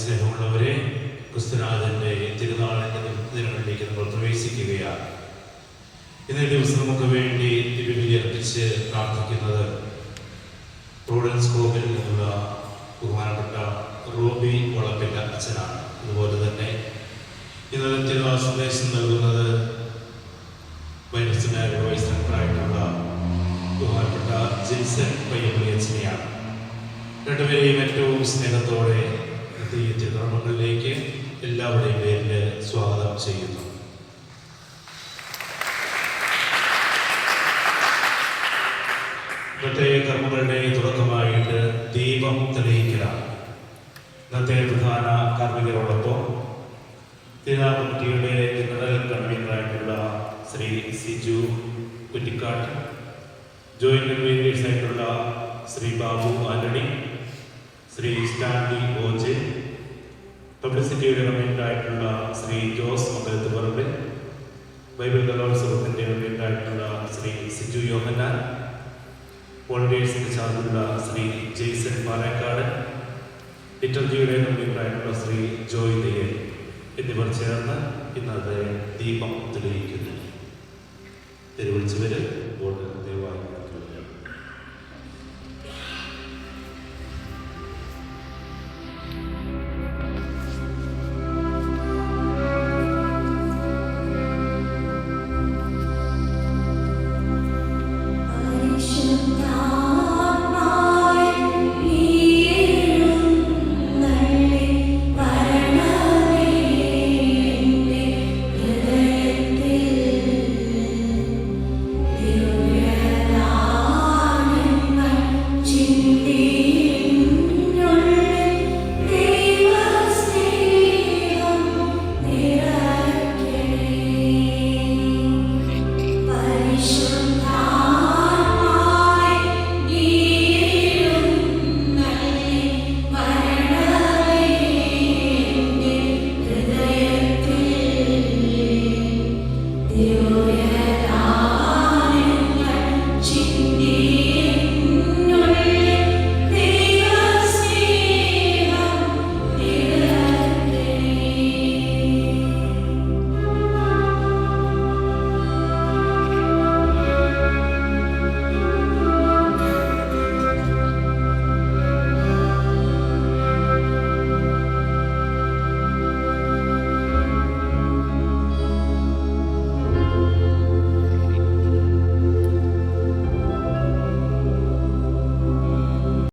സ്നേഹമുള്ളവരെ, ക്രിസ്തുനാഥൻ്റെ തിരുനാളിൻ്റെ ദിനങ്ങളിലേക്ക് നമ്മൾ പ്രവേശിക്കുകയാണ്. ഇന്നേ ദിവസം നമുക്ക് വേണ്ടി തിരുബലി അർപ്പിച്ച് പ്രാർത്ഥിക്കുന്നത് പ്രൂഡൻസ് കോവിൽ നിന്നുള്ള ബഹുമാനപ്പെട്ട റോബി വളപ്പിൻ്റെ അച്ഛനാണ്. അതുപോലെ തന്നെ ഇന്നലെ തിരുനാൾ സന്ദേശം നൽകുന്നത് വൈദ്യുതനായ വൈസ് സെക്രട്ടറായിട്ടുള്ള ബഹുമാനപ്പെട്ട ജിൻസൺ പയ്യപ്പള്ളി അച്ഛനെയാണ്. രണ്ടുപേരെയും ഏറ്റവും സ്നേഹത്തോടെ ഈ തിരുക്കർമ്മങ്ങളിലേക്ക് എല്ലാവരുടെയും പേരിൽ സ്വാഗതം ചെയ്യുന്നു. ഇന്നത്തെ കർമ്മങ്ങളുടെ തുടക്കമായിട്ട് ദീപം തെളിയിക്കലാണ്. ഇന്നത്തെ പ്രധാന കാർമ്മികരോടൊപ്പം തിരുനാൾ കമ്മിറ്റിയുടെ ജനറൽ കൺവീനറായിട്ടുള്ള ശ്രീ സിജു കുറ്റിക്കാട്ട്, ജോയിന്റ് കൺവീനേഴ്സ് ആയിട്ടുള്ള ശ്രീ ബാബു ആന്റണി, ശ്രീ സ്റ്റാൻലി ഓജെ, പബ്ലിസിറ്റിയുടെ കൺവീനറായിട്ടുള്ള ശ്രീ ജോസ് മംഗലത്ത് പറമ്പിൽ, ബൈബിൾ കലോത്സവത്തിൻ്റെ കൺവീനറായിട്ടുള്ള ശ്രീ സിജു യോഹന്നാൻ, വോളണ്ടിയേഴ്സിൻ്റെ ചാർജുള്ള ശ്രീ ജെയ്സൺ പാലക്കാട്, ലിറ്റർജിയുടെ കൺവീനറായിട്ടുള്ള ശ്രീ ജോയ് ദയൽ എന്നിവർ ചേർന്ന് ഇന്നത്തെ ദീപം തെളിയിക്കുന്നു. തിരുവിളിച്ചവർ